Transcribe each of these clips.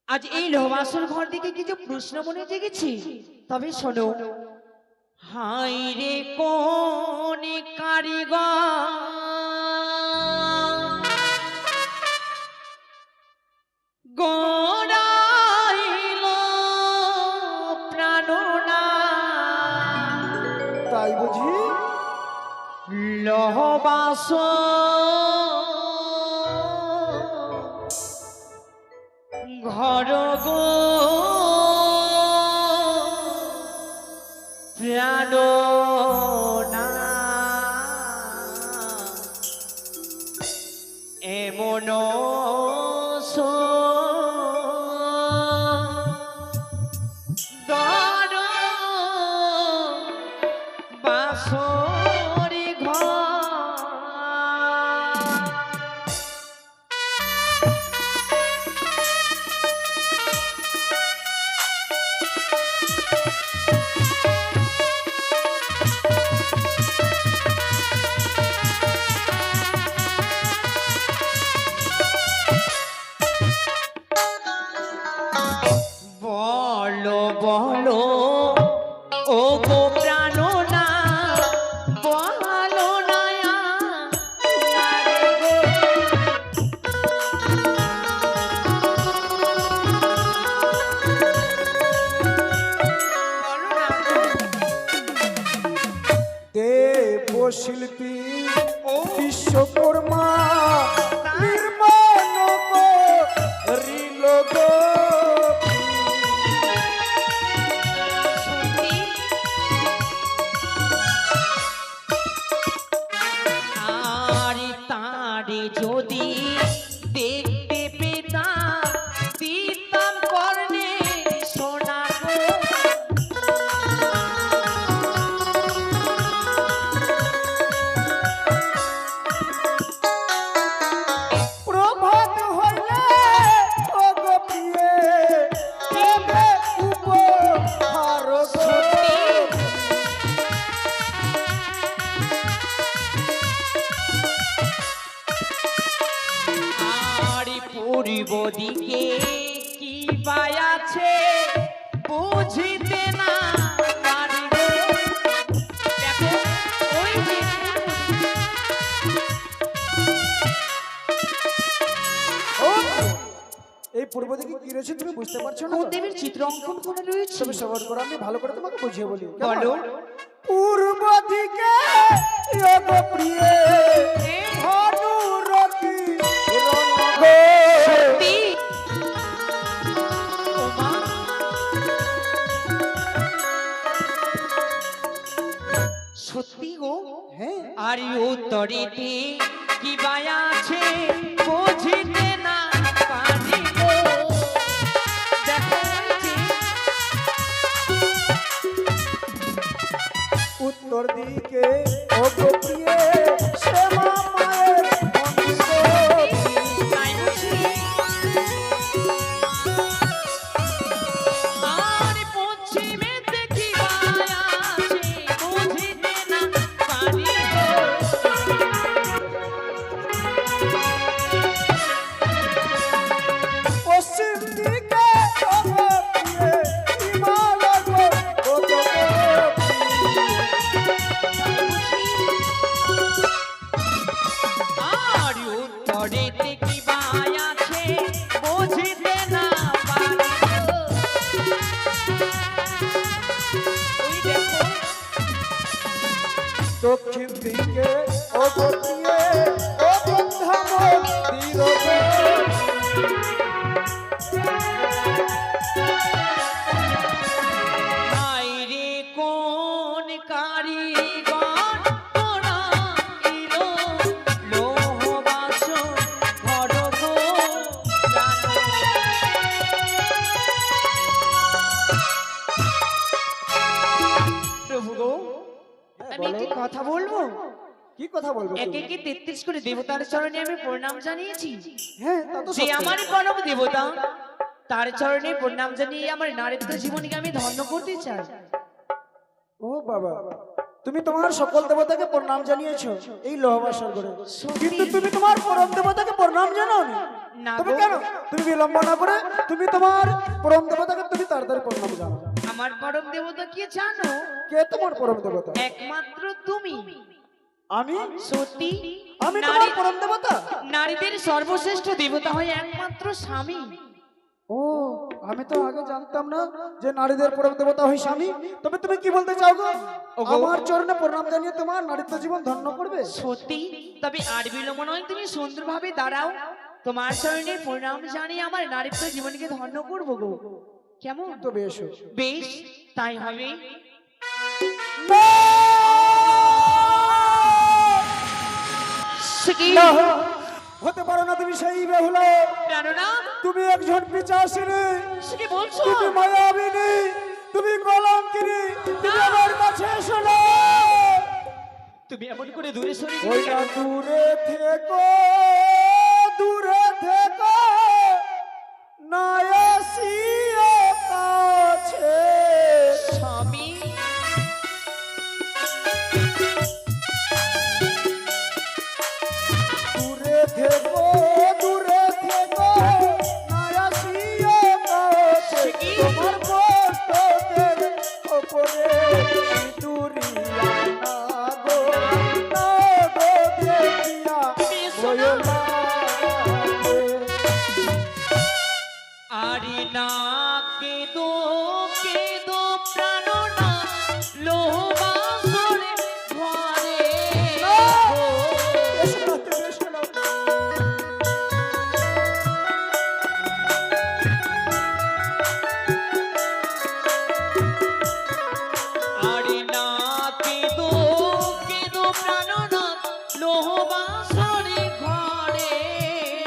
আজ এই লোহাবাসর ঘর থেকে কিছু প্রশ্ন মনে জেগেছি, তবে শোনো। হাই রে কোন কারিগর গড়াইল প্রাণনা, তাই বুঝি? লোহবাসর ঘর গো প্রাণনা, এমন দর বাসরি ঘর। বলো বলো ও গো প্রাণনা, বলো নয়া নারে গো। বলো না গো। দেব শিল্পী ও বিশ্বকর্মা তাই? নির্মাণ করিল গো। সত্যি? আরে তারে যদি দেখতে পেতাম, দিতাম কর্ণে সোনা গো। প্রভাত হইলে ও গো প্রিয়ে দেবে উপহার গো। সত্যি? আর পূর্ব দিকে কি পাই আছে বুঝিতে না পারি গো। দেখো, ওই যে ও, এই পূর্ব দিকে কি রয়েছে তুমি বুঝতে পারছো না? কোন তো? দেবীর চিত্র অঙ্কন করে রয়েছে। তুমি সবার করে আমি ভালো করে তোমাকে বুঝিয়ে বলি। কেমন? বলো। পূর্ব দিকে ও গো প্রিয়ে ভানুরথী রণগো। সত্যি? ওমা, সত্যি গো। হ্যাঁ, আর উত্তরেতে কি বাই আছে বুঝিতে না পারি গো। দেখো, ওই যে উত্তর দিকে ও গো প্রিয়ে শ্যামা মায়ের মন্দির গো। তাই বুঝি? আর পশ্চিমেতে কি বাই আছে বুঝিতে না পারি গো। পশ্চিম দিকে ও গো প্রিয়ে হিমালয় গো, ও গো আর উত্তরেতে কি বাই আছে বুঝিতে না পারি গো। ওই দেখো, দক্ষিণ দিকে ও গো প্রিয়ে ও বন্ধা মন্দির গো। হায় রে কোন কারিগর গড়াইল লোহবাসর ঘর গো প্রাণনা। প্রভু গো, আমি বলো। একটি কথা বলবো। কি কথা বলবো একে তুমি? একে 33 করে দেবতার চরণে আমি প্রণাম জানিয়েছি। হ্যাঁ, তা তো যে সত্যি। আমার প্রণব দেবতা, তার চরণে প্রণাম জানিয়ে আমার নারীত্ব জীবনকে আমি ধন্য করতে চাই। ও বাবা, তুমি তোমার সকল দেবতাকে প্রণাম জানিয়েছো এই লোহবাসর করে, সত্যি? কিন্তু তুমি তোমার পরম দেবতাকে প্রণাম জানাওনি। না তুমি গো। কেন? তুমি বিলম্ব না করে তুমি তোমার পরম দেবতাকে তুমি তাড়াতাড়ি প্রণাম জানাও। আমার পরম দেবতা কি জানো? কে তোমার পরম দেবতা? একমাত্র তুমি। আমি? সত্যি? আমি তোমার পরম দেবতা? নারীদের সর্বশ্রেষ্ঠ দেবতা হয় একমাত্র স্বামী। ও, আমি তো আগে জানতাম না যে নারীদের পরম দেবতা হয় স্বামী। তবে তুমি কি বলতে চাও গো? ওগো। আমার চরণে প্রণাম জানিয়ে তোমার নারীত্ব জীবন ধন্য করবে? সত্যি? তবে আর বিলম্ব নয়, তুমি সুন্দরভাবে দাঁড়াও, তোমার চরণে প্রণাম জানিয়ে আমার নারীত্ব জীবনকে ধন্য করবো গো। কেমন? তো বেশ। বেশ, তাই হবে। সে কি? না, হতে পারো না তুমি সেই বেহুলা। জানো না? তুমি একজন পিচাসিনী, সে কি বলছো? তুমি মায়াবিনী, তুমি কলঙ্কিনী। তুমি আমার কাছে এসো না। তুমি এমন করে দূরে সরে গেলে ওইটা কেন? দূরে থেকো, দূরে থেকো, না আসিও কাছে। স্বামী, দূরে থেকো, দূরে থেকো, না আসিও কাছে। তোমার মস্তকের ওপরে সিঁদুরিয়া না গো, না গো দেখিয়া তুমি এসো ভয় না। লাগে। আরে না কেদো কেদো প্রাণ না লোহবাসরে ঘরে গো। এসো না, তুমি এসো না। আরে না কেদো কেদো প্রাণ না লোহবাসরে ঘরে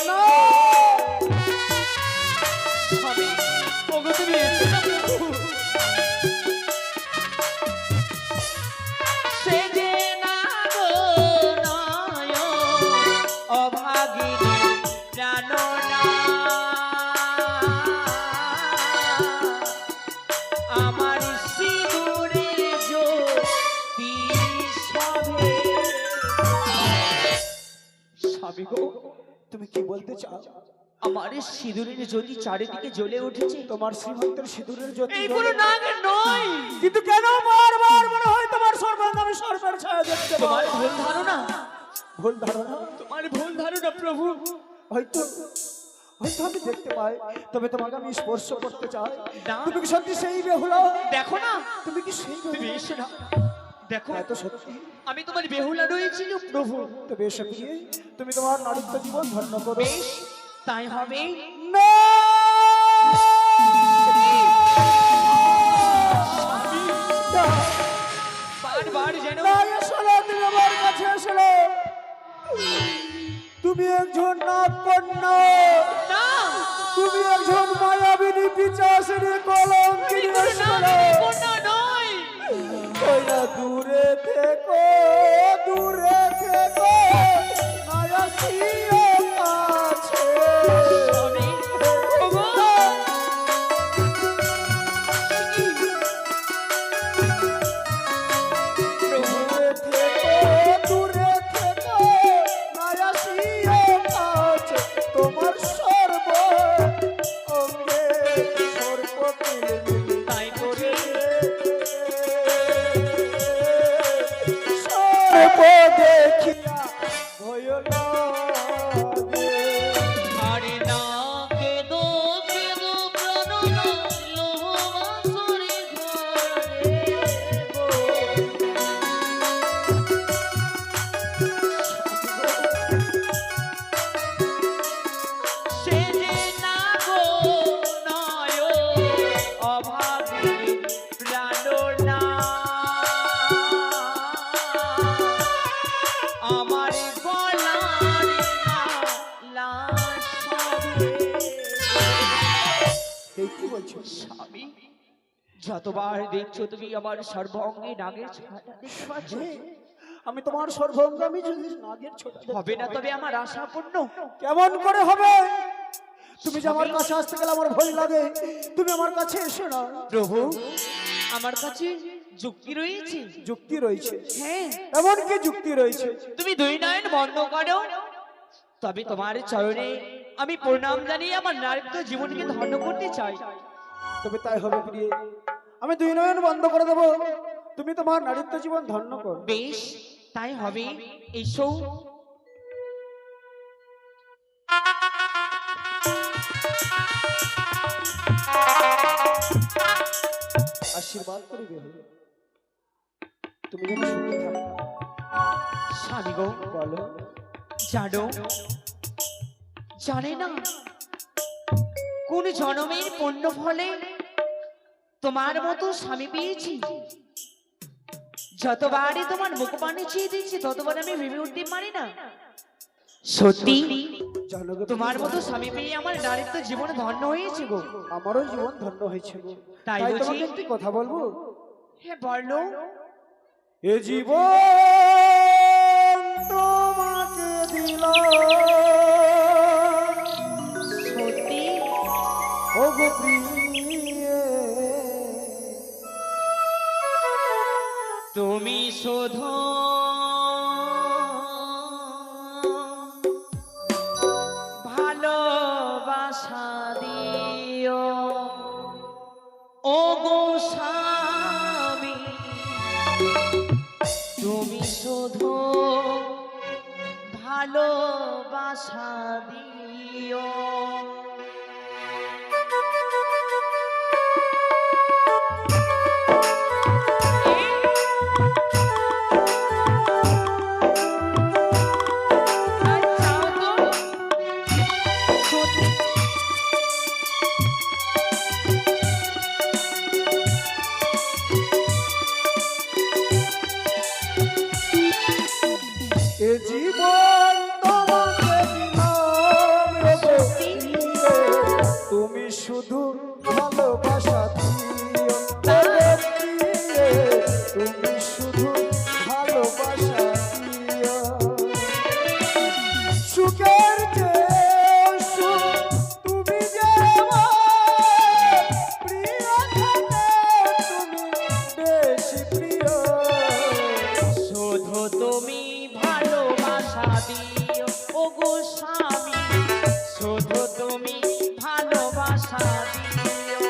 না। স্বামী, ওগো তুমি এসো না প্রভু। সে যে না গো নয় অভাগিনী জানো না, আমার সিঁদুরের জ্যোতি সবে। স্বামী গো, তুমি কি বলতে চাও? আমার সিঁদুরের জ্যোতি চারিদিকে জ্বলে উঠেছে। তোমার শ্রীমন্তের সিঁদুরের জ্যোতি এই কোনো নাগের নয়, কিন্তু কেন বারবার মনে হয় তোমার সর্বাঙ্গামী সর্বের ছায়া দেখতে তোমার পাই? ভুল ধারণা, ভুল ধারণা? তোমার ভুল ধারণা প্রভু। হয়তো হয়তো আমি দেখতে পাই, তবে তোমাকে আমি স্পর্শ করতে চাই। না। তুমি কি সত্যি সেই বেহুলা? দেখো না, তুমি কি সেই তুমি বেহুলা? এসো না, দেখো এত সত্যি? আমি তোমার বেহুলা রয়েছিল প্রভু। তো বেশ প্রিয়ে, তুমি তোমার নারীত্ব জীবন ধন্য করো। বেশ, তাই হবে। না! না! বারবার যেন না, এসো না, তুমি আমার কাছে এসো না। তুমি একজন নাগ কন্যা, না, তুমি একজন মায়াবিনী পিচাসিনী কলঙ্কিনী। কোনো এসো না। নাগের কন্যা নয়। ওই না, দূরে থেকো, দূরে থেকো, না আসিও কাছে। স্বামী, ওগো, প্রভু, দূরে থেকো, দূরে থেকো, না আসিও কাছে। তোমার সর্ব অঙ্গে সর্বকিলমিলি তাই করে সর্ব দেখিয়া ভয় লাগে। আরে না কেদো কেদো প্রাণ না লোহবাসরে ঘরে গো। সে যে না গো নয় অভাগিনী প্রাণ না, আমার গলার মালা সবে। এই কি বলছো? স্বামী, যতবার দেখছো তুমি আমার সর্বাঙ্গে নাগের ছোঁয়াটা দেখতে পাচ্ছ? হ্যাঁ, আমি তোমার সর্বঙ্গামী যদি নাগের ছোট হবে না তবে আমার আশা পূর্ণ? কেমন করে হবে? তুমি যে আমার কাছে আসতে গেলে আমার ভয় লাগে। তুমি আমার কাছে এসো না। প্রভু, আমার কাছে যুক্তি রয়েছে। যুক্তি রয়েছে? হ্যাঁ, এমন কি যুক্তি রয়েছে? তুমি দুই নয়ন বন্ধ করো, তবে তোমার চরণে আমি প্রণাম জানিয়ে আমার নারীত্ব জীবনকে ধন্য করতে চাই। তবে তাই হবে প্রিয়ে, আমি দুই নয়ন বন্ধ করে দেবো, তুমি তোমার নারীত্ব জীবন ধন্য কর। বেশ, তাই হবে। এসো। আশীর্বাদ করিবে, তুমি যেন সুখী থাকো। স্বামী গো, বলো। জানো, জানে না কোন জনমের পুণ্য ফলে তোমার মতো স্বামী পেয়েছি। যতবারই তোমার মুখ পানে চেয়ে দিচ্ছি ততবার আমি ভেবে উঠতে পারি না। সত্যি জানো গো, তোমার মতো স্বামী পেয়ে আমার নারীত্ব জীবন ধন্য হয়েছে গো। আমারও জীবন ধন্য হয়েছে গো। তাই তাই বুঝি? তোমাকে একটি কথা বলবো। হ্যাঁ, বলো। এ জীবন তোমাকে দিলাম, সত্যি ও গো প্রিয়ে, তুমি শুধু ভালোবাসা দিও ও গো স্বামী, তুমি শুধু ভালোবাসা দিও। আচ্ছা তো, সত্যি এ জীবন তোমাকে দিলাম, ও গো প্রিয়ে, তুমি শুধু ভালোবাসা দিও, ও গো প্রিয়ে, তুমি শুধু ভালোবাসা দিও। সুখের যে সুখ তুমি যে আমার প্রিয় থাকে, তুমি বেশি প্রিয়। শুধু তুমি ভালোবাসা দিও ও গো স্বামী, শুধু তুমি ভালোবাসা দিও।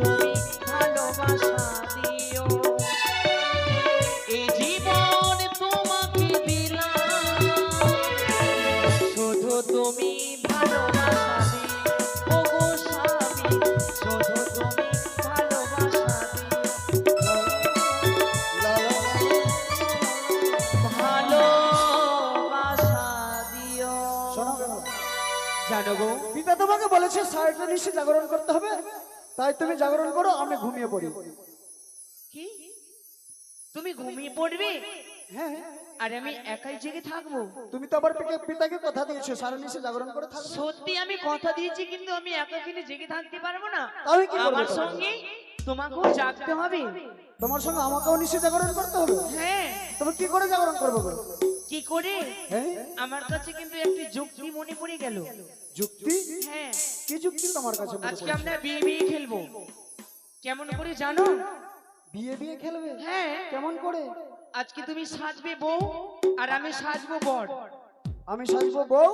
তুমি ভালোবাসা দিও। এই জীবন তোমাকে দিলাম, শুধু তুমি ভালোবাসা দিও। ওগো স্বামী, শুধু তুমি ভালোবাসা দিও। ভালোবাসা দিও। শোনো, জানো গো, পিতা তোমাকে বলেছে সারাটা নিশে জাগরণ করতে হবে, তাই তুমি জাগরণ করো, আমি ঘুমিয়ে পড়ি। কি তুমি ঘুমিয়ে পড়বে হ্যাঁ, আর আমি একাই জেগে থাকবো? তুমি তো আবার পিতাকে কথা দিয়েছো সারা নিশে জাগরণ করে থাকবে। সত্যি আমি কথা দিয়েছি, কিন্তু আমি একা কিনে জেগে থাকতে পারবো না। তাহলে কি করবে আমার তখন? সঙ্গে তোমাকেও জাগতে হবে। তোমার সঙ্গে আমাকেও নিশে জাগরণ করতে হবে। হ্যাঁ, তুমি কি করে জাগরণ করবে গো? কি করে? হ্যাঁ, আমার কাছে কিন্তু একটি যুক্তি মনে পড়ে গেল। যুক্তি? হ্যাঁ, কি যুক্তি তোমার কাছে মনে আজকে পড়েছে? আমরা বিয়ে বিয়ে খেলবো। কেমন করে জানো? বিয়ে বিয়ে খেলবে? হ্যাঁ, কেমন করে? আজকে তুমি সাজবে বউ আর আমি সাজবো বর। আমি সাজবো বউ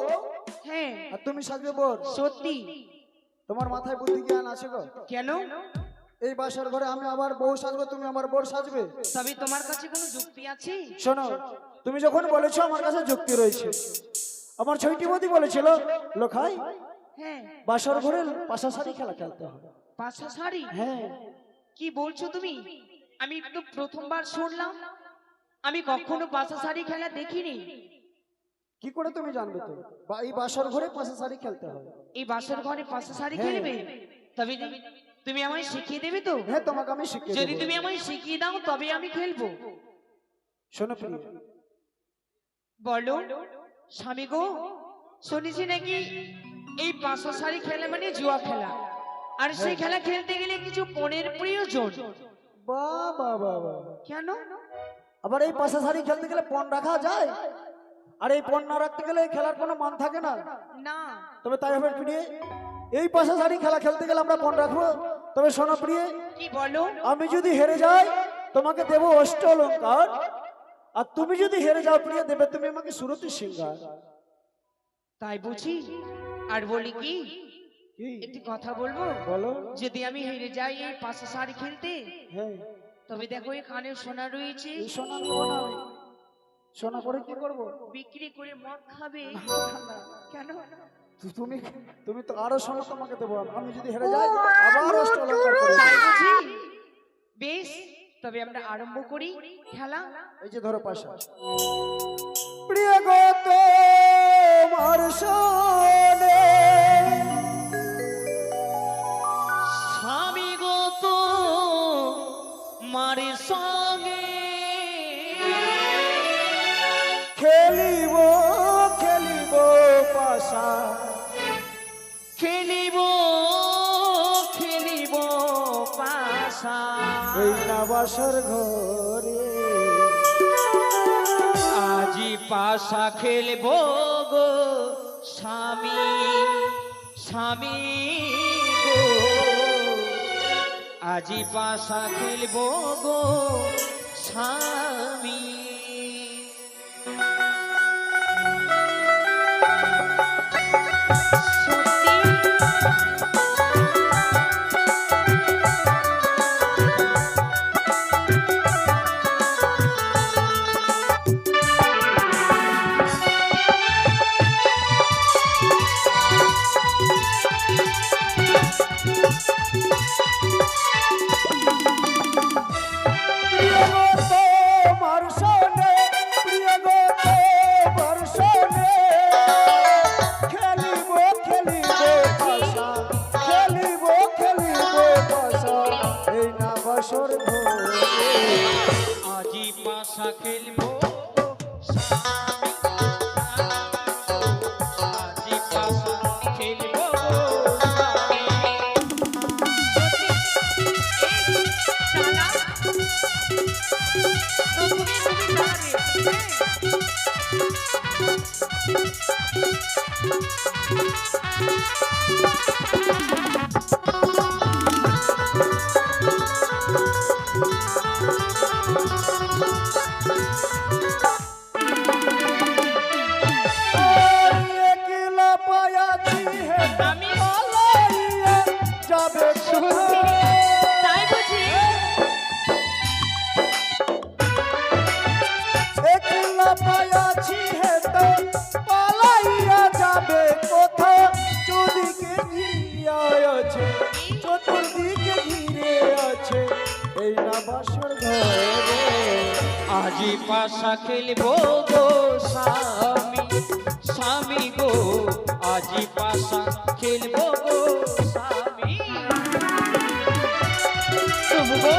হ্যাঁ, আর তুমি সাজবে বর। সত্যি। তোমার মাথায় বুদ্ধি জ্ঞান আছে গো? কেন? এই বাসার ঘরে আমি আবার বউ সাজবো, তুমি আমার বর সাজবে? তবে তোমার কাছে কোনো যুক্তি আছে? শোনো, তুমি যখন বলেছো আমার কাছে যুক্তি রয়েছে। আমার ছয়টিমতি বলেছিল লোখাই হ্যাঁ, বাসার ঘরে পাশা শাড়ি খেলা খেলতে হবে। পাঁচা শাড়ি? হ্যাঁ, কি বলছো তুমি? আমি তো প্রথমবার শুনলাম। আমি কখনো পাঁচা শাড়ি খেলা দেখিনি। কি করে তুমি জানবে? তো এই বাসার ঘরে পাশা শাড়ি খেলতে হবে। এই বাসর ঘরে পাঁচা শাড়ি হ্যাঁ। খেলবে? তবে তুমি আমায় শিখিয়ে দেবে তো? হ্যাঁ, তোমাকে আমি শিখিয়ে যদি দেবো। তুমি আমায় শিখিয়ে দাও তবে আমি খেলবো। শোনো প্রিয়, বলো স্বামী গো, শুনেছি নাকি এই পাঁচা শাড়ি খেলা মানে জুয়া খেলা, আর সেই খেলা খেলতে গেলে কিছু পণের প্রয়োজন। বাহ বাহ বাহ বাহ। কেন? আবার এই পাশা শাড়ি খেলতে গেলে পণ রাখা যায়? আর এই পণ না রাখতে গেলে এই খেলার কোনো মান থাকে না। না। তবে তাই হবে প্রিয়, এই পাশা শাড়ি খেলা খেলতে গেলে আমরা পণ রাখবো। তবে শোনো প্রিয়, কি বলো? আমি যদি হেরে যাই তোমাকে দেবো অষ্ট অলঙ্কার, আর তুমি যদি হেরে যাও প্রিয় দেবে তুমি আমাকে সুরতি সিংহার। তাই বুঝি? আর বলি কি, কি? একটি কথা বলবো? বলো। যদি আমি হেরে যাই এই পাঁচা শাড়ি খেলতে, হ্যাঁ, তবে দেখো এখানে সোনা রয়েছে, এই সোনা নেবো না আমি। সোনা করে কি করবো? বিক্রি করে মদ খাবে। কেন? তুমি তুমি তো আরো সোনা তোমাকে দেবো। আমি যদি হেরে যাই আবার অষ্ট অলঙ্কার করে তাই দেবো। বুঝি? বেশ, তবে আমরা আরম্ভ করি খেলা। এই যে ধরো পাশা। প্রিয় গো তোমার সোনে, স্বামী গো তো মারি সঙ্গে খেলিব খেলিব পাশা, খেলিব খেলিব পাশা। এই নাবাসর ঘরে আজি পাশা খেলব গো স্বামী, স্বামী গো। আজি পাশা খেলব গো স্বামী। প্রিয় গো তোমার সোনে, প্রিয় গো তোমার সোনে, খেলিব খেলিব পাশা, খেলিব খেলিব পাশা, এই নাবাসর ঘরে আজি পাশা খেলবো গো স্বামী, আজি পাশা খেলবো গো স্বামী। চালা তুমি আজি পাশা খেলবো গো স্বামী, স্বামী গো আজি পাশা খেলবো গো স্বামী। প্রভু গো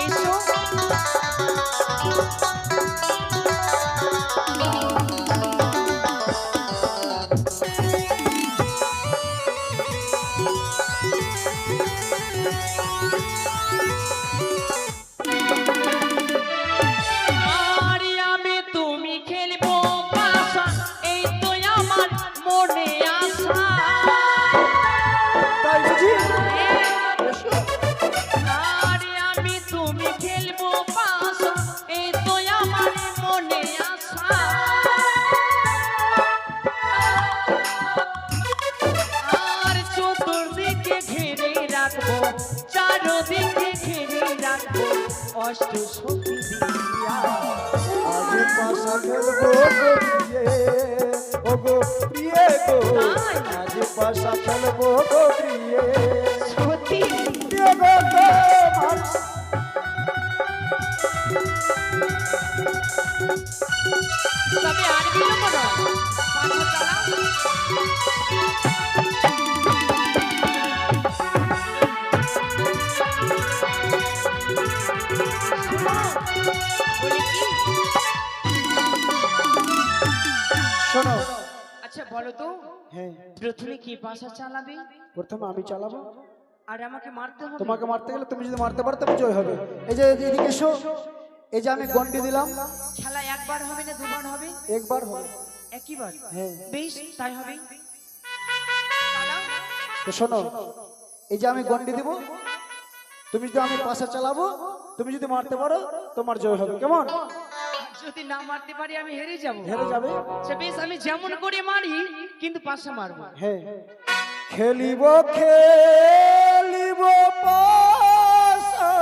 এসো। তাই বুঝি? চারদিকে ঘিরে রাখবো অষ্ট সখী দিয়া। আজি পাশা খেলবো গো প্রিয়ে, ও গো প্রিয়ে গো, আজি পাশা খেলবো গো প্রিয়ে, সত্যি প্রিয়ে গো তোমার। তবে আর বিলম্ব নয়, পাখা চালাও। বলি কি? শোনো, আচ্ছা বলো তো, হ্যাঁ প্রথমে কি পাশা চালাবে প্রথমে আমি চালাবো, আর আমাকে মারতে হবে? তোমাকে মারতে গেলে তুমি যদি মারতে পারো তবে জয় হবে। এই যে এদিকে এসো, এই যে আমি গন্ডি দিলাম, খেলা একবার হবে না দুবার হবে? একবার হবে। একইবার? হ্যাঁ বেশ তাই হবে। চালাও। তো শোনো, এই যে আমি গন্ডি দিব, তুমি যদি আমি পাশা চালাবো, তুমি যদি মারতে পারো তোমার জয় হবে। কেমন? যদি না মারতে পারি আমি হেরে যাবো। হেরে যাবে। সে বেশ, আমি যেমন করে মারি কিন্তু পাশা মারবো। হ্যাঁ খেলিব খেলিব পাশা,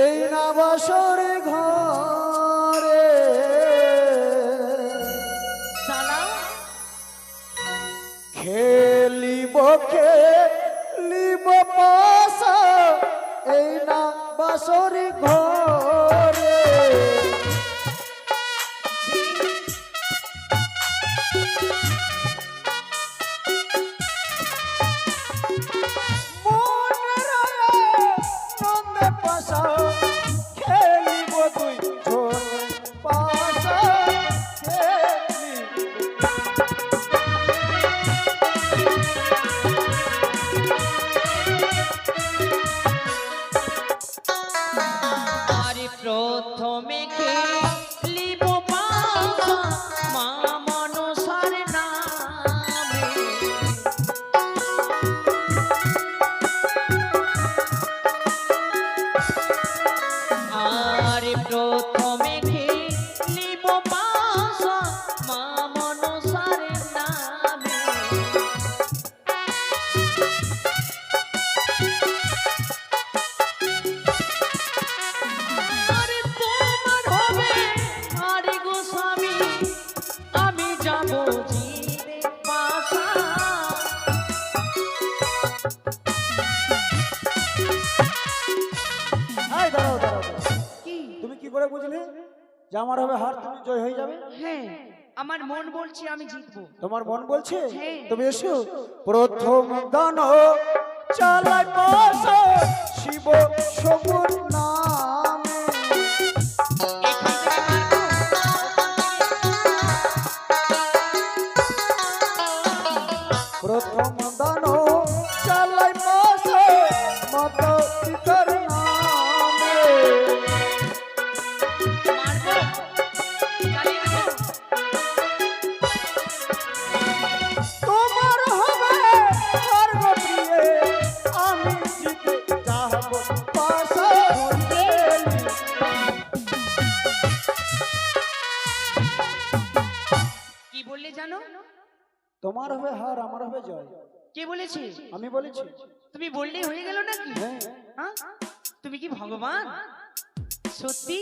এই না বাসর ঘরে, চালাও। খেলিব খেলিব পাশা, এই না বাসর ঘরে। নন্দে পাশা খেলিব দুই জন পাশা খেলিব। আরে প্রথমে খেলিব পাশা মা মনসার নামে। আরে প্রথমে খেলিব পাশা মা মনসার নামে। আরে তোমার হবে আরে গো স্বামী, আমি যাব জিরে পাশা। এই দাঁড়াও দাঁড়াও দাঁড়াও। কি? তুমি কি করে বুঝলে যে আমার হবে হার, তুমি জয় হয়ে যাবে? হ্যাঁ, আমার মন বলছে আমি জিতবো। তোমার মন বলছে? হ্যাঁ। তুমি এসো। প্রথম দান চালাই পাশা শিব সগুণ নামে, এখান থেকে মারবো। প্রথম দান চালাই পাশা মাতা পিতার নামে। মারবো। চালিয়ে দেবো। তোমার হবে হার গো প্রিয়ে, আমি জিতে যাব পাশা খেলি। কি বললে জানো? তোমার হবে হার, আমার হবে জয়। কে বলেছে? আমি বলেছি। তুমি বললেই হয়ে গেল নাকি? হ্যাঁ হ্যাঁ? তুমি কি ভগবান? সত্যি?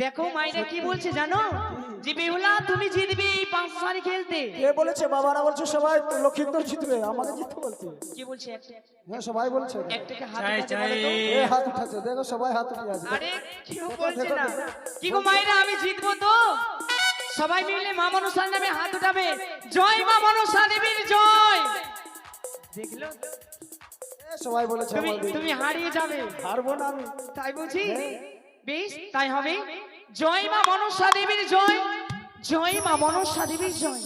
দেখো মায়েরা কি বলছে জানো? যে বেহুলা তুমি জিতবে এই 500 শাড়ি খেলতে। কে বলেছে? বাবারা বলছে সবাই লক্ষিন্দর জিতবে, আমাকে জিততে বলছে। কি বলছে একটা? হ্যাঁ সবাই বলছে। একটাকে হাত উঠাতে বলো তো। এ হাত উঠাচ্ছে, দেখো সবাই হাত উঠে আছে। আরে কেউ বলছে না। কি গো মায়েরা, আমি জিতবো তো? সবাই মিলে মা মনসার নামে হাত উঠাবে। জয় মা মনসা দেবীর জয়। দেখলো, এ সবাই বলেছে তুমি আমাদের। তুমি হারিয়ে যাবে। হারবো না আমি। তাই বুঝি? বেশ, তাই হবে। জয় মা মনসা দেবীর জয়, জয় মা মনসা দেবীর জয়।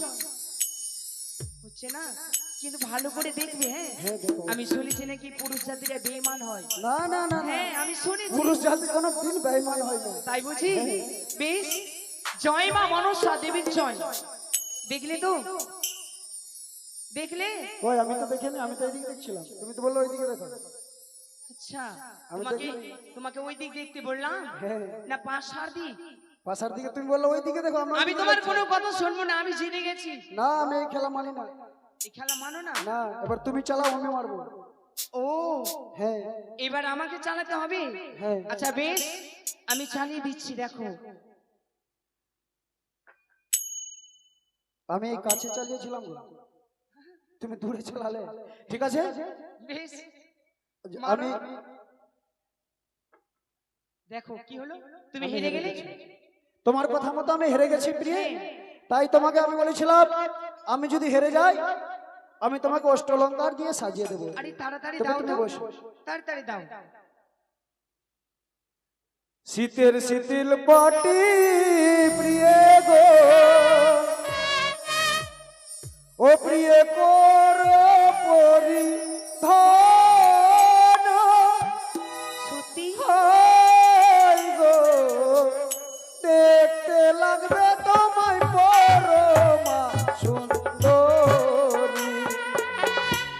হচ্ছে না? কিন্তু ভালো করে দেখবে। হ্যাঁ, হ্যাঁ দেখো। আমি শুনেছি নাকি পুরুষ জাতিরা বেঈমান হয়। না না না না, হ্যাঁ, আমি শুনেছি। পুরুষ জাতি কোনো দিন বেঈমান হয় না। তাই বুঝি? বেশ, জয় মা মনসা দেবীর জয়। দেখলে তো? দেখলে? ওই আমি তো দেখিনি, আমি তো এইদিকে দেখছিলাম, তুমি তো বললো ওইদিকে দেখো। আচ্ছা, আমি তোমাকে দেখিনি। তোমাকে ওই দিক দেখতে বললাম হ্যাঁ না, পাঁচ সার দিক? পাশার দিকে তুমি বললো ওইদিকে দেখো, আমি ওইদিকে তোমার দেখছি। কোনো কথা শুনবো না, আমি জিতে গেছি। না আমি এই খেলা মানি না। এই খেলা মানো না? না, এবার তুমি চালাও, আমি মারবো। ও, হ্যাঁ এবার আমাকে চালাতে হবে? হ্যাঁ। আচ্ছা বেশ, আমি চালিয়ে দিচ্ছি, দেখো। আমি এই কাছে চালিয়েছিলাম গো, তুমি দূরে চালালে। ঠিক আছে, বেশ, আমি দেখো কি হলো, তুমি হেরে গেলে। তোমার কথা মতো আমি হেরে গেছি প্রিয়। তাই তোমাকে আমি বলেছিলাম, আমি যদি হেরে যাই আমি তোমাকে অষ্টলঙ্কার দিয়ে সাজিয়ে দেবো। আরে তাড়াতাড়ি তবে দাও তুমি তো, বসো। তাড়াতাড়ি দাও। শীতের শীতল পাটি প্রিয় গো, ও প্রিয় কর পরিধান সত্যি? হয় গো, দেখতে লাগবে তোমায় পরমা সুন্দরী,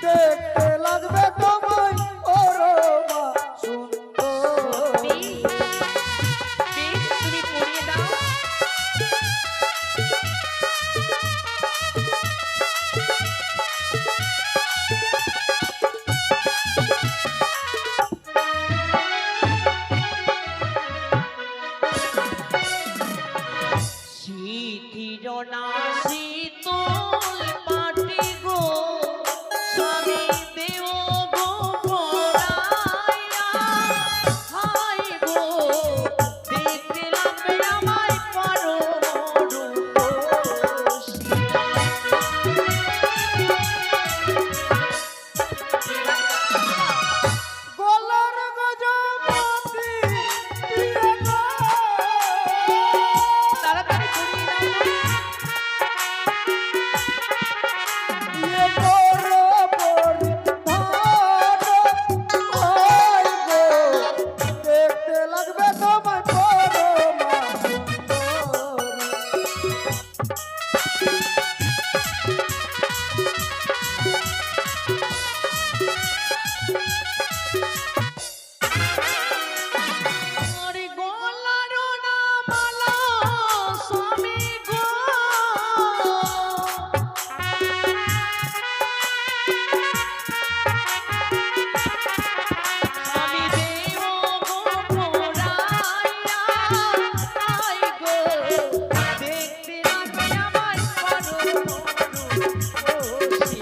দেখতে লাগবে তোমায় পরমা সুন্দরী। বেশ, তুমি পরিয়ে দাও। শীতির না শীতল পাটি গো, স্বামী দেও গো পরাইয়া। হায় গো, দেখতে লাগবে আমায় পরম রূপসী। গলার গজমতি প্রিয় গো, তাড়াতাড়ি পরিয়ে দাও না। প্রিয় কর পরিধান হয় গো, দেখতে লাগবে তোমায় পরমা সুন্দরী। আরে গলার না মালা স্বামী গো, স্বামী দেও গো পরাইয়া। হায় গো, দেখতে লাগবে আমায় পরম রূপসী।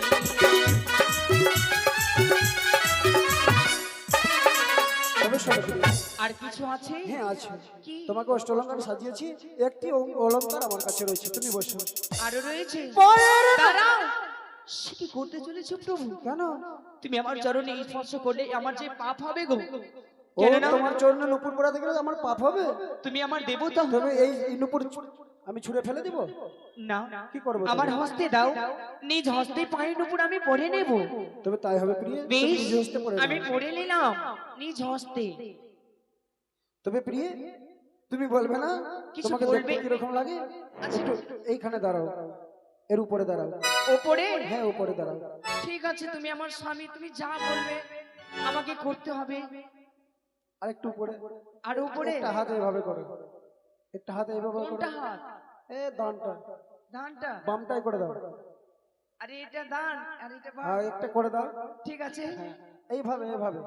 অবশ্যই প্রিয়। আর কিছু আছে? হ্যাঁ আছে, কি? তোমাকে অষ্টলঙ্কার সাজিয়েছি, একটি অলঙ্কার আমার কাছে রয়েছে, তুমি বসো। আরো রয়েছে? পায়ের দাঁড়াও, সে কি করতে চলেছো প্রভু? কেন? তুমি আমার চরণে স্পর্শ করলে আমার যে পাপ হবে গো। ও কেন না? তোমার চরণে নুপুর পড়াতে গেলে আমার পাপ হবে? তুমি আমার দেবতা। তবে এই নুপুর আমি ছুঁড়ে ফেলে দিব? না, কি করবো আমার তবে? হস্তে দাও, নিজ হস্তে পায়ের উপর আমি পরে নেব। তবে তাই হবে প্রিয়, তুমি বেশ, নিজ হস্তে পড়ে আমি নাও। পরে নিলাম নিজ হস্তে। তবে প্রিয় তুমি বলবে না কিছু তোমাকে বলবে? দেখতে কিরকম লাগে? একটু এইখানে দাঁড়াও, এর উপরে দাঁড়াও। ওপরে? হ্যাঁ উপরে দাঁড়াও। ঠিক আছে, তুমি আমার স্বামী, তুমি যা বলবে আমাকে করতে হবে। আর একটু উপরে, আর উপরে? একটা হাত এভাবে করো, একটা হাত এভাবে করো। কোনটা হাত? এ দানটা, ডানটা? বামটাই করে দাও। আরে এটা ডান আর এটা বাম। হ্যাঁ একটা করে দাও। ঠিক আছে, হ্যাঁ এইভাবে এইভাবে।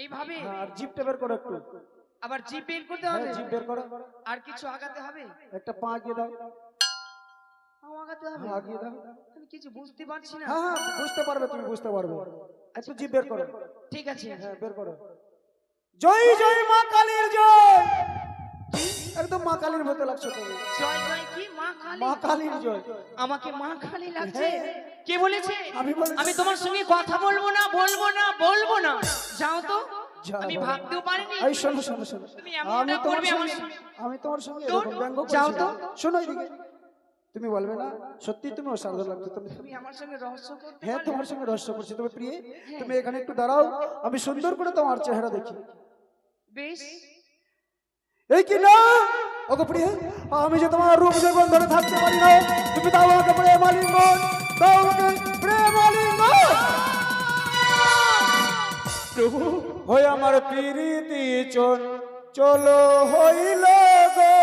এইভাবে। হ্যাঁ আর জিপটা বের করো একটু। আবার জিপ বের করতে হ্যাঁ হবে, জিভ বের করো, আর কিছু আগাতে হবে, একটা পা আগিয়ে দাও, পাও আগাতে হবে। হ্যাঁ আগিয়ে দাও। আমি কিছু বুঝতে পারছি না। হ্যাঁ হ্যাঁ বুঝতে পারবে, তুমি বুঝতে পারবে। একটু জিভ বের করো, ঠিক আছে। হ্যাঁ বের করো। জয় জয় মা কালীর জয়। একদম মা কালীর মতো লাগছে তুমি। জয় জয় কি মা কালী? মা কালীর জয়। আমাকে মা কালী লাগছে? কে বলেছে? আমি বলেছি। আমি তোমার সঙ্গে কথা বলবো না, বলবো না, বলবো না। যাও তো। যাও। আমি ভাবতেও পারিনি এই শোনো শোনো শোনো, তুমি এমনটা করবে আমার সঙ্গে। আমি তোমার সঙ্গে তো, এরকম ব্যঙ্গ যাও করছি তো। না। শোনো এদিকে, তুমি বলবে না সত্যি তুমি অসাধারণ লাগছে তুমি। তুমি আমার সঙ্গে রহস্য করতে হ্যাঁ পারবে? তোমার সঙ্গে রহস্য করছি। তুমি প্রিয়ে তুমি এখানে একটু দাঁড়াও, আমি সুন্দর করে তোমার চেহারা দেখি। বেশ। এই কি না ওগো প্রিয়ে, আমি যে তোমার রূপ যৌবন ধরে থাকতে পারি না, তুমি দাও আমাকে প্রেম আলিঙ্গন, দাও আমাকে প্রেম আলিঙ্গন। প্রভু হয়ে আমার প্রীতি চলো হইল গো,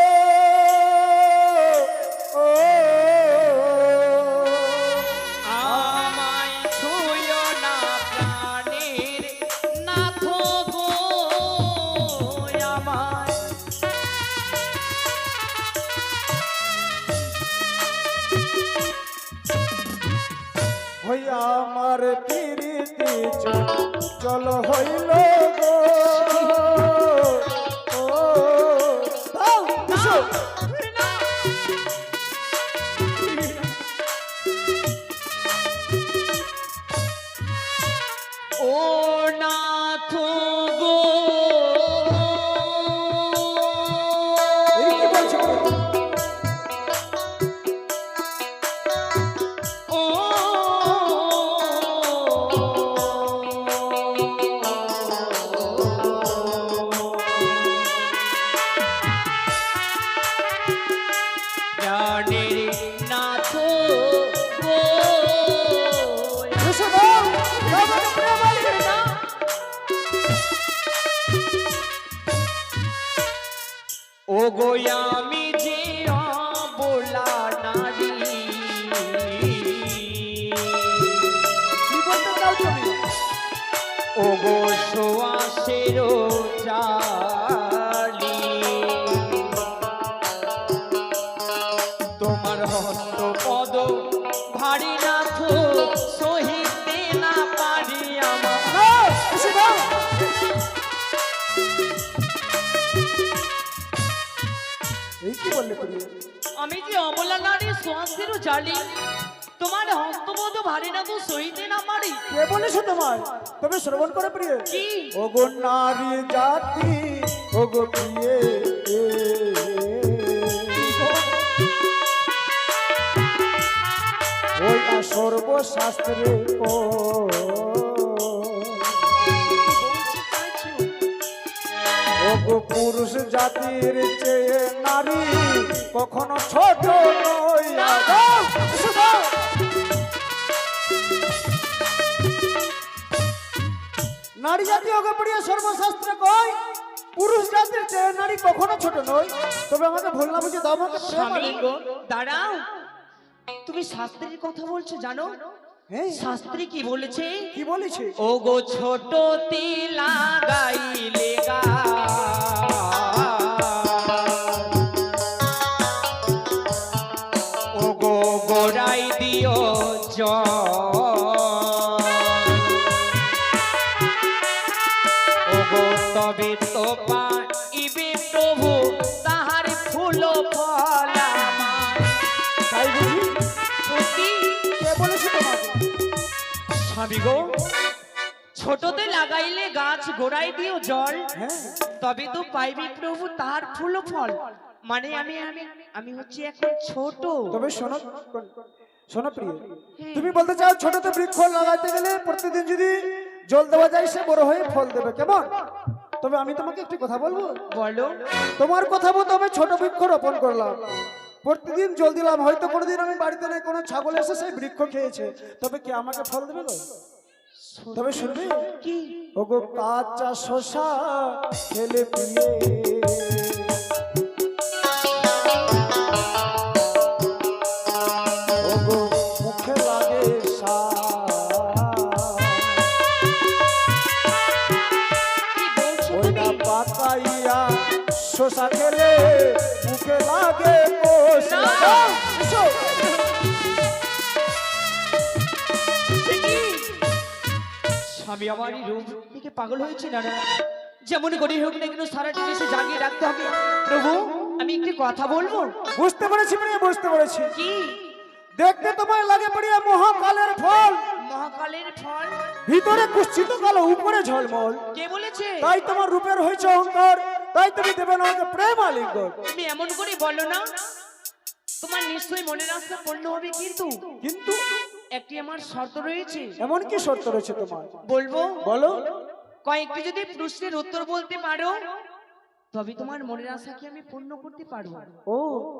ও আমায় ছুঁয়ো না প্রাণের নাথ গো, আমায় হইয়া আমার প্রীতি চলো হইল গো, ও দাও এসো। ও নাথ গো, এই কি বলছো? ও প্রাণের নাথ গো, এসো দাও, দাও আমাকে প্রেম আলিঙ্গন। ও গো আমি যে অবলা নারী, কি বলতে চাও তুমি? ও গো সোয়াশের জালি, তোমার হস্ত পদ ভারী নাথ সহিতে না পারি আমার। না, এসো দাও। এই কি বললে প্রিয়ে? আমি যে অবলা নারী সোয়াশের জালি, তোমার হস্তপদ ভারী নাথ সহিতে না পারি। কে বলেছো তোমায়? তবে শ্রবণ করে প্রিয়ে। কি? ওগো নারী জাতি ওগো প্রিয়ে, ওই না সর্বশাস্ত্রে ওগো পুরুষ জাতির চেয়ে নারী কখনো ছোট নয়। দাও, এসো দাও। নারী জাতি ওগো প্রিয় সর্বশাস্ত্রে কয় পুরুষ জাতির চেয়ে নারী কখনো ছোট নয়। তবে আমাকে ভুল না বুঝে দাও আমাকে প্রেম স্বামী আলিঙ্গন। দাঁড়াও, তুমি শাস্ত্রীর কথা বলছো জানো? হ্যাঁ শাস্ত্রী কি বলেছে? কি বলেছে? ও গো ছোট তিলা গাইলে গা, ও গো গোড়াই দিও ও গো তবে তো পাইবে প্রভু তাহার ফুল ফল আমায়। তাই বুঝি? সত্যি কে বলেছে তোমাকে? স্বামী গো, ছোটতে লাগাইলে গাছ গোড়ায় দিও জল, হ্যাঁ তবে তো পাইবে প্রভু তাহার ফুল ফল। মানে আমি আমি আমি হচ্ছি এখন ছোট। তবে শোনো শোনো প্রিয়, তুমি বলতে চাও ছোটতে বৃক্ষ লাগাইতে গেলে প্রতিদিন যদি জল দেওয়া যায় সে বড় হয়ে ফল দেবে, কেমন? তবে আমি তোমাকে একটি কথা বলবো। বলো। তোমার কথা মতো আমি ছোট বৃক্ষ রোপণ করলাম, প্রতিদিন জল দিলাম, হয়তো কোনোদিন আমি বাড়িতে নেই, কোনো ছাগল এসে সেই বৃক্ষ খেয়েছে, তবে কি আমাকে ফল দেবে গো? তবে শুনবে কি? ওগো কাঁচা শশা খেলে পিয়ে, ওগো মুখে লাগে কি বলছো ওইটা তুমি? পাকাইয়া রসা খেলে মুখে লাগে কোষ। না। এসো। সে কি? স্বামী আমার এই রূপ দেখে পাগল হয়েছে না না যেমন করে হোক না কেন সারাটি দেশে জাগিয়ে রাখতে হবে। প্রভু আমি একটি কথা বলবো। বুঝতে পেরেছি প্রিয়া, বুঝতে পেরেছি। কি? দেখতে তোমায় লাগে প্রিয়া মহাকালের ফল, মহাকালের ফল? ভিতরে কুৎসিত কালো উপরে ঝলমল। কে বলেছে? তাই তোমার রূপের হয়েছে অহংকার, তাই তুমি দেবে না আমাকে প্রেম আলিঙ্গন। তুমি এমন করে বলো না, তোমার নিশ্চয়ই মনের আশা পূর্ণ হবে, কিন্তু কিন্তু একটি আমার শর্ত রয়েছে। এমন কি শর্ত রয়েছে তোমার? বলবো? বলো। কয়েকটি যদি প্রশ্নের উত্তর বলতে পারো তবে তোমার মনের আশা কি আমি পূর্ণ করতে পারবো। ও,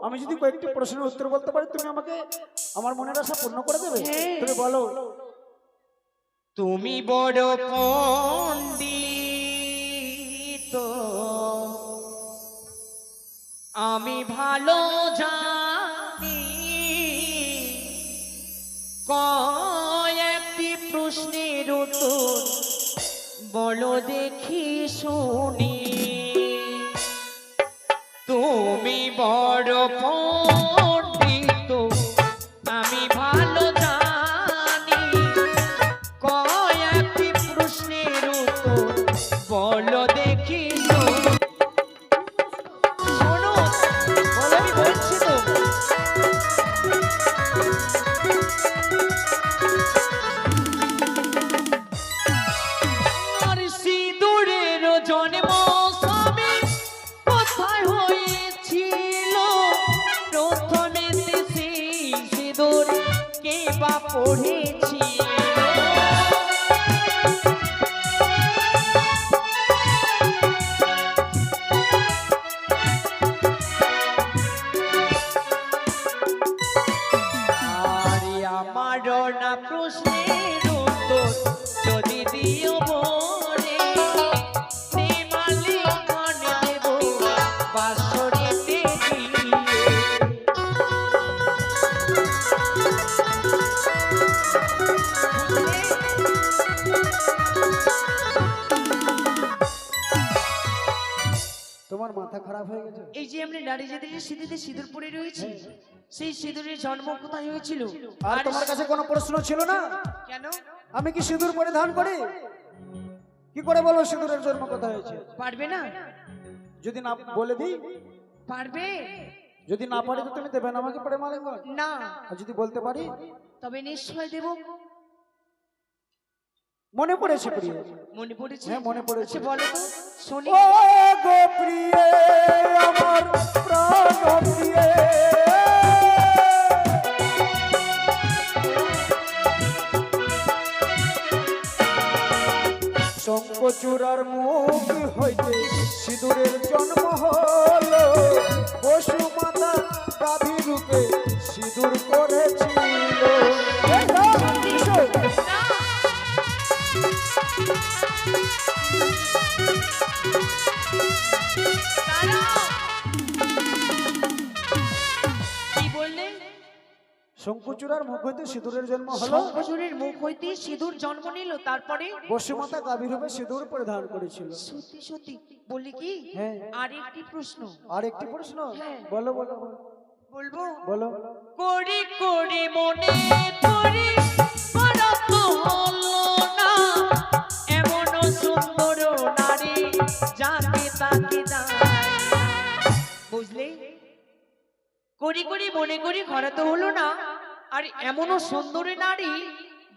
আমি যদি কয়েকটি প্রশ্নের উত্তর বলতে পারি তুমি আমাকে আমার মনের আশা পূর্ণ করে দেবে? হ্যাঁ। তুমি বলো। তুমি বড় পণ্ডিত আমি ভালো জানি, কয়েকটি প্রশ্নের উত্তর বলো দেখি শুনি। তুমি বড় পণ্ডিত আমি ভালো জানি, কয়েকটি প্রশ্নের উত্তর বলো দেখি শুনি। শোনো আমি বলছি তো। আর সিঁদুরের জন্ম স্বামী কোথায় হয়েছিল? প্রথমে সেই সিঁদুর কে বা পড়েছিল? আর আমার না প্রশ্নের উত্তর যদি দিও বলে, প্রেমালিঙ্গন দেব বাঁশরিতে দিয়ে। তোমার মাথা খারাপ হয়ে গেছে? এই যে আমরা নারী জাতির সিঁদুরে সিঁদুর পরে রয়েছি, সেই সিঁদুরের জন্ম কোথায় হয়েছিল? আর তোমার কাছে কোনো প্রশ্ন ছিল না? কেন? আমি কি সিঁদুর পরিধান করি? কি করে বলো সিঁদুরের জন্ম কোথায় হয়েছে? পারবে না? যদি না বলে দিই? পারবে? যদি না পারি তো তুমি দেবে না আমাকে প্রেম আলিঙ্গন? না। আর যদি বলতে পারি? তবে নিশ্চয় দেব। মনে পড়েছে প্রিয়। মনে পড়েছে? হ্যাঁ, মনে পড়েছে। আচ্ছা, বলো তো শুনি। ও গো প্রিয়ে আমার প্রাণ প্রিয়ে, শঙ্খচূড়ার মুখ হইতে সিঁদুরের জন্ম হলো, পশু মাতা গাভী রূপে সিঁদুর করেছিল। এই দাও, এসো। কি বললে? শঙ্খচূড়ার মুখ হইতে সিঁদুরের জন্ম হলো, শঙ্খচূড়ের মুখ হইতে সিঁদুর জন্ম নিল, তারপরে বসুমাতা গাভী রূপে সিঁদুর পরিধান করেছিল। সত্যি সত্যি বলি কি? হ্যাঁ। আর একটি প্রশ্ন। আর একটি প্রশ্ন? হ্যাঁ। বলো বলো বলো। বলবো? বলো। করি করি মনে করি পরত হলো না, এমন সুন্দর নারী যাকে তাকে দায়। বুঝলে? করি করি মনে করি ঘরে তো হলো না, আর এমনও সুন্দরী নারী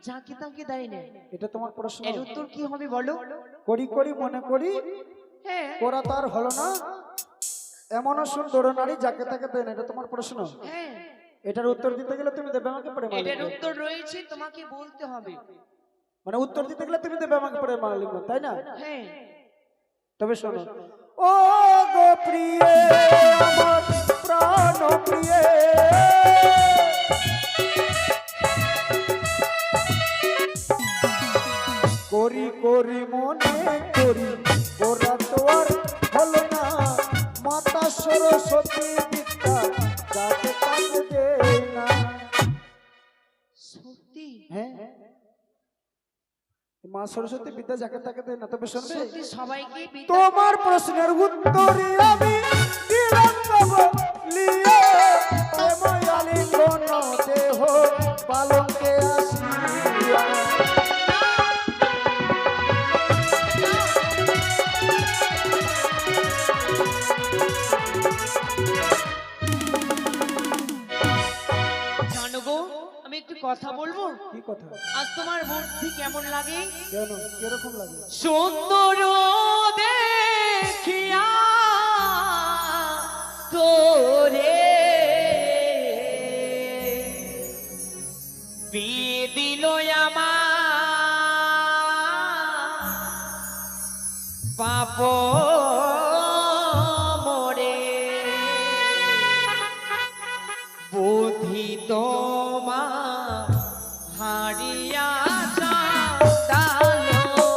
যাকে তাকে দেয় না। এটা তোমার প্রশ্ন? এর উত্তর কি হবে বলো? করি করি মনে করি হ্যাঁ। করা তার হলো না, এমনও সুন্দর নারী যাকে তাকে দেন, এটা তোমার প্রশ্ন? হ্যাঁ। এটার উত্তর দিতে গেলে তুমি দেবে আমাকে প্রেম এটার আলিঙ্গন। উত্তর রয়েছে, তোমাকে বলতে হবে। মানে উত্তর দিতে গেলে তুমি দেবে আমাকে প্রেম আলিঙ্গন, তাই না? হ্যাঁ। তবে শোনো। ও গো প্রিয়ে আমার প্রাণ প্রিয়ে, করি করি মনে করি ওরা তো আর হলো না, মাতা সরস্বতী বিদ্যা যাকে তাকে দেয় না। সত্যি? হ্যাঁ, মা সরস্বতী বিদ্যা যাকে তাকে দেয় না। তবে শুনবে, সত্যি সবাইকে বিদ্যা- তোমার প্রশ্নের উত্তরে আমি লিয়ে প্রেম আলিঙ্গন দেহ পালঙ্কে আসিয়া জানো গো, আমি একটু কথা বলবো। কি কথা? আজ তোমার বুদ্ধি কেমন লাগে? কেন, কিরকম লাগে? সুন্দর দেখিয়া তোরে বিয়ে দিল আমার পাপ মরে, বুদ্ধি তোমার হারিয়া চাঁদালো।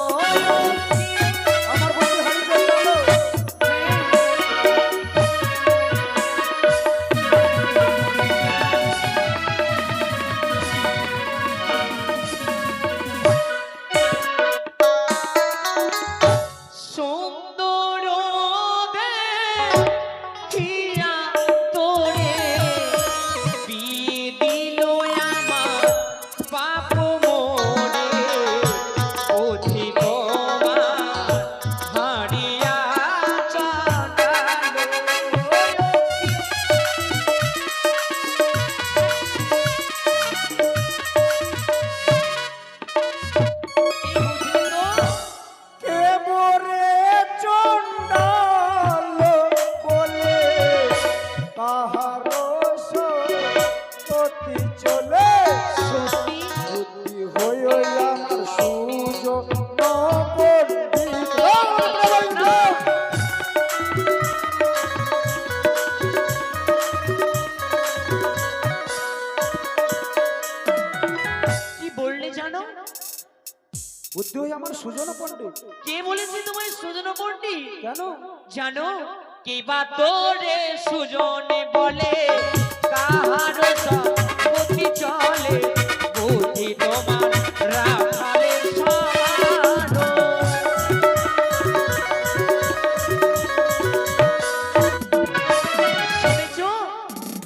আমার বুদ্ধি হারিয়ে গেল। সুন্দর দেখিয়া তোরে বিয়ে দিল আমার পাপ মোরে, বুদ্ধি তোমার হারিয়া চাঁদালো। কে মোরে চণ্ডাল বলে কাহার সতী চলে সত্যি বুদ্ধি হইল আমার সুযোগ পণ্ডিত। কি বললে জানো? বুদ্ধি হই আমার সুজন পণ্ডিত। কে বলেছে তোমায় সুজন পণ্ডিত? কেন? জানো কে বা তোরে সুজনে বলে কাহার বুদ্ধি চলে, বুদ্ধি তোমার রাখালের সমান। শুনেছো?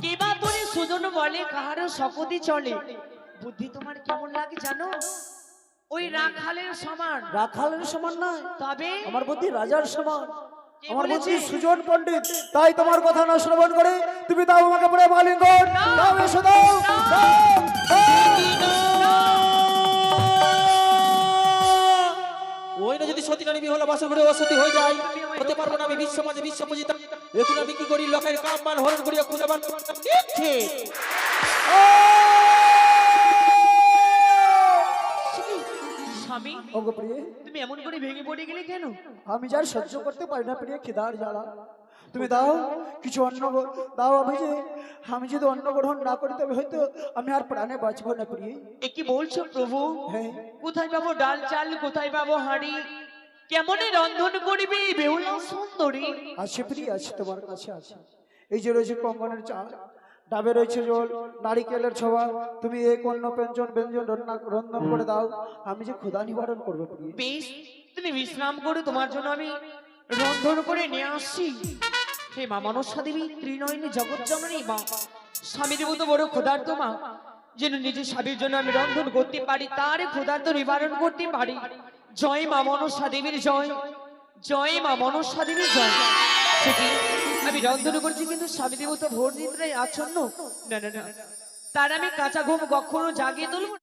কে বা তোরে সুজন বলে কাহার শপথি চলে, বুদ্ধি তোমার কেমন লাগে জানো? ওই রাখালের সমান। রাখালের সমান নয়, তবে আমার বুদ্ধি রাজার সমান। কে আমার বলেছে? বুদ্ধি সুজন পণ্ডিত। তাই তোমার কথা না শ্রবণ করে তুমি দাও আমাকে পড়ে মালিঙ্গন। না। দাও, এসো দাও, দাও, ওই না যদি সতী রানী বিহলা বাসা ঘরে অসতী হয়ে যায়, হতে পারবো না আমি বিশ্ব মাঝে বিশ্ব পূজিতা। এখন আমি কি করি? লোকের কাম মান হরণ করিয়া খুঁজে বার করতাম। দেখছে স্বামী, ওগো প্রিয়ে, তুমি এমন করে ভেঙে পড়ে গেলে কেন? আমি যার সহ্য করতে পারি না প্রিয়ে, খিদার জ্বালা। তুমি দাও কিছু অন্ন দাও। আমি যদি অন্ন গ্রহণ না করি তবে হয়তো আমি আর প্রাণে বাঁচবো না প্রিয়ে। এ কি বলছো প্রভু? হ্যাঁ, কোথায় পাবো ডাল চাল, কোথায় পাবো হাঁড়ি? কেমনে রন্ধন করবি বেহুলা সুন্দরী? আছে প্রিয়ে, আছে, তোমার কাছে আছে। এই যে রয়েছে কঙ্কনের চাল, ডাবে রয়েছে জল, নারিকেলের ছোঁয়া। তুমি এক অন্ন ব্যঞ্জন ব্যঞ্জন রন্ধন করে দাও, আমি যে ক্ষুধা নিবারণ করবো প্রিয়ে। বেশ, তুমি বিশ্রাম করো, তোমার জন্য আমি রন্ধন করে নিয়ে আসছি। হে মা মনসা দেবী, ত্রিনয়নী জগৎ জননী মা, স্বামী দেব তো বড় ক্ষুধার্ত মা, যেন নিজের স্বামীর জন্য আমি রন্ধন করতে পারি, তার ক্ষুধার্ত নিবারণ করতে পারি। জয় মা মনসা দেবীর জয়, জয় মা মনসা দেবীর জয়। সেটি আমি রন্ধন করছি, কিন্তু স্বামী দেব তো ভোর নিদ্রায় আচ্ছন্ন। না না না, তার আমি কাঁচা ঘুম কখনো জাগিয়ে তুলব